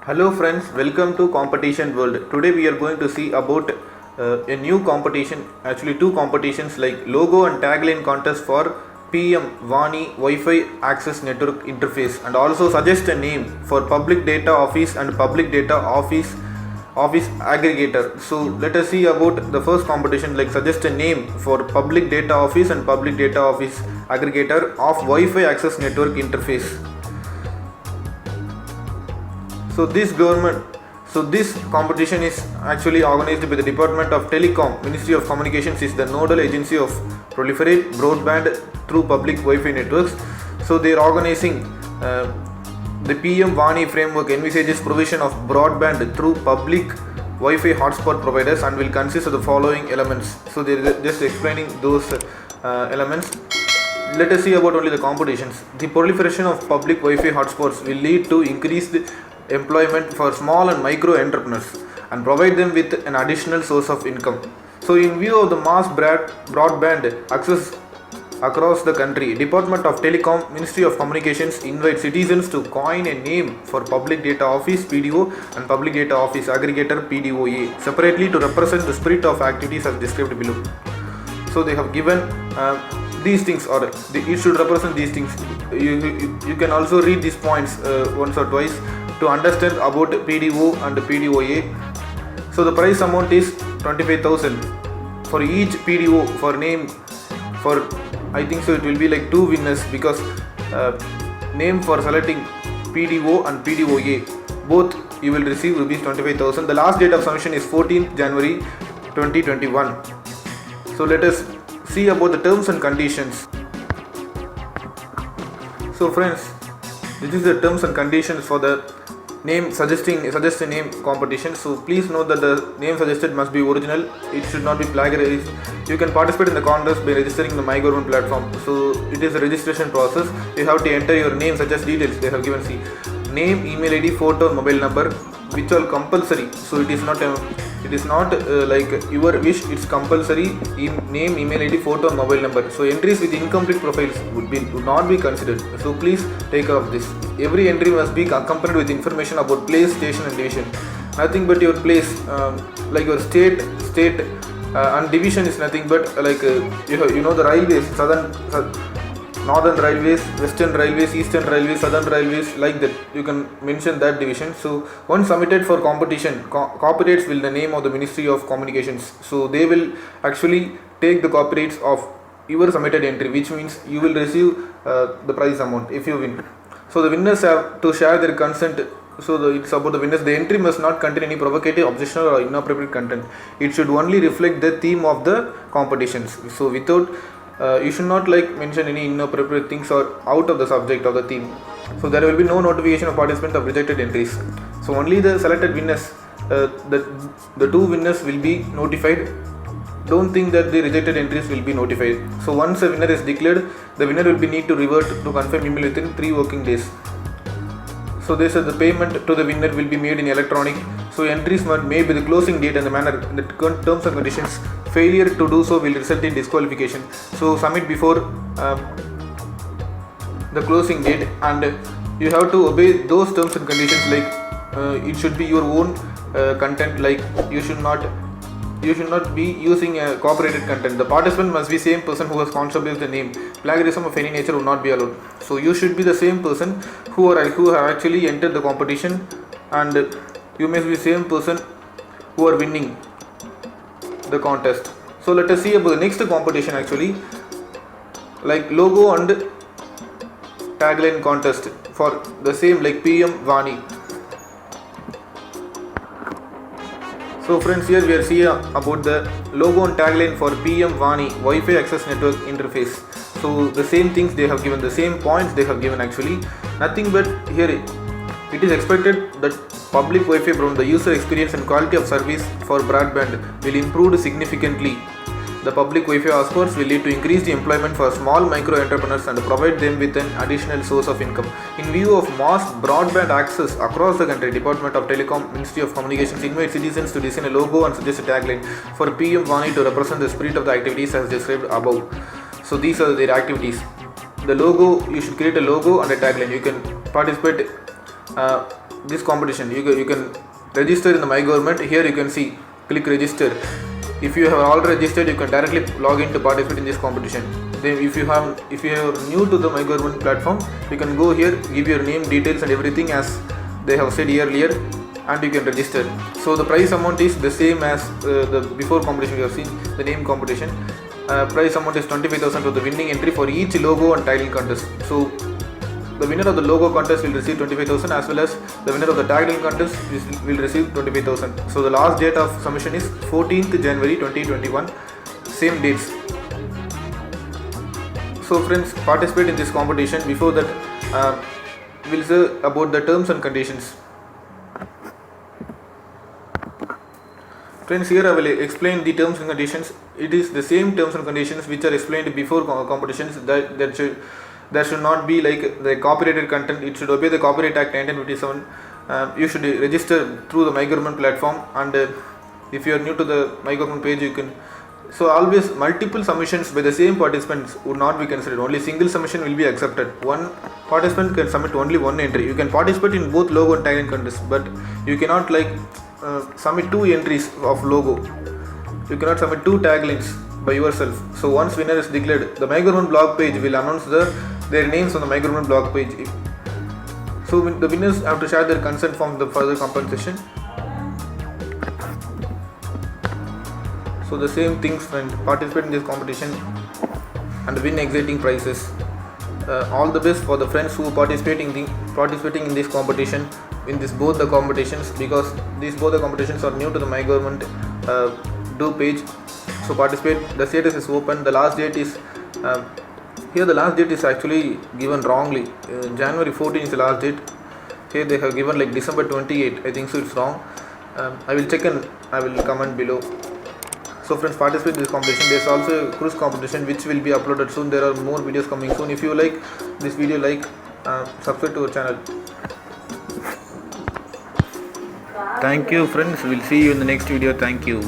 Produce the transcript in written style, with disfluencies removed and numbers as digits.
Hello friends, welcome to Competition World. Today we are going to see about a new competition, actually two competitions like logo and tagline contest for PM Vani Wi-Fi access network interface, and also suggest a name for public data office and public data office aggregator. So let us see about the first competition, like suggest a name for public data office and public data office aggregator of Wi-Fi access network interface. So this competition is actually organized by the Department of Telecom. Ministry of Communications is the nodal agency of proliferate broadband through public Wi-Fi networks. So they are organizing the PM Vani framework envisages provision of broadband through public Wi-Fi hotspot providers and will consist of the following elements. So they are just explaining those elements. Let us see about only the competitions. The proliferation of public Wi-Fi hotspots will lead to increased employment for small and micro entrepreneurs and provide them with an additional source of income. So in view of the mass broadband access across the country, Department of Telecom, Ministry of Communications invite citizens to coin a name for Public Data Office (PDO) and Public Data Office Aggregator (PDOA) separately to represent the spirit of activities as described below. So they have given these things, or it should represent these things. You can also read these points once or twice to understand about PDO and PDOA. So the prize amount is 25,000 for each PDO. For name, for I think so it will be like two winners, because name for selecting PDO and PDOA, both you will receive rupees 25,000. The last date of submission is 14th January 2021. So let us see about the terms and conditions. So friends, this is the terms and conditions for the name suggest a name competition. So please note that the name suggested must be original. It should not be plagiarized. You can participate in the contest by registering in the My Government platform. So it is a registration process. You have to enter your name such as details they have given. See, name, email ID, photo, mobile number, which are compulsory. So it is not like your wish. It's compulsory. Name, email ID, photo, mobile number. So entries with incomplete profiles would not be considered. So please take care of this. Every entry must be accompanied with information about place, station and division. Nothing but your place, like your state and division is nothing but like you know the railways, northern railways, western railways, eastern railways, southern railways, like that you can mention that division. So once submitted for competition, copyrights will the name of the Ministry of Communications. So they will actually take the copyrights of your submitted entry, which means you will receive the prize amount if you win. So the winners have to share their consent. So it's about the winners. The entry must not contain any provocative, objectionable or inappropriate content. It should only reflect the theme of the competitions. So without you should not like mention any inappropriate things or out of the subject of the theme. So there will be no notification of participants of rejected entries. So only the selected winners, the two winners will be notified. Don't think that the rejected entries will be notified. So once a winner is declared, the winner will be need to revert to confirm email within 3 working days. So they said the payment to the winner will be made in electronic. So entries must made with the closing date and the manner in the terms and conditions. Failure to do so will result in disqualification. So submit before the closing date, and you have to obey those terms and conditions. Like it should be your own content. Like you should not be using copyrighted content. The participant must be same person who has contributed the name. Plagiarism of any nature will not be allowed. So you should be the same person who have actually entered the competition, and you must be the same person who are winning the contest. So let us see about the next competition, actually like logo and tagline contest for the same like PM Vani. So friends, here we are seeing about the logo and tagline for PM Vani Wi-Fi access network interface. So the same things they have given, the same points they have given, actually nothing but here it is expected that public Wi-Fi from the user experience and quality of service for broadband will improve significantly. The public Wi-Fi hotspots will lead to increased employment for small micro entrepreneurs and provide them with an additional source of income. In view of mass broadband access across the country, Department of Telecom, Ministry of Communications invites citizens to design a logo and suggest a tagline for PM Vani to represent the spirit of the activities as described above. So these are their activities. The logo, you should create a logo and a tagline. You can participate this competition. You can register in the My Government. Here you can see, click register. If you have already registered, you can directly log in to participate in this competition. Then if you are new to the My Government platform, you can go here, give your name, details and everything as they have said earlier, and you can register. So the prize amount is the same as the before competition we have seen, the name competition. Prize amount is 25,000 for the winning entry for each logo and tagline contest. So the winner of the logo contest will receive 25,000, as well as the winner of the tagline contest will receive 25,000. So the last date of submission is 14th January 2021, same dates. So friends, participate in this competition. Before that, we'll say about the terms and conditions. Friends, here I will explain the terms and conditions. It is the same terms and conditions which are explained before competitions. There should not be like the copyrighted content. It should obey the Copyright Act 1957. You should register through the My Government platform, and if you are new to the My Government page, you can. So always multiple submissions by the same participants would not be considered. Only single submission will be accepted. One participant can submit only one entry. You can participate in both logo and tagline contests, but you cannot submit two entries of logo. You cannot submit two taglines by yourself. So once winner is declared, the My Government blog page will announce their names on the My Government blog page. So the winners have to share their consent for the further compensation. So the same things, friend, participate in this competition and win exciting prizes. All the best for the friends who are participating in this competition, in both the competitions, because both the competitions are new to the My Government page. So participate. The status is open. The last date is here. The last date is actually given wrongly. January 14 is the last date. Here they have given like December 28. I think so. It's wrong. I will check and I will comment below. So friends, participate in this competition. There is also a cruise competition which will be uploaded soon. There are more videos coming soon. If you like this video, subscribe to our channel. Thank you friends. We'll see you in the next video. Thank you.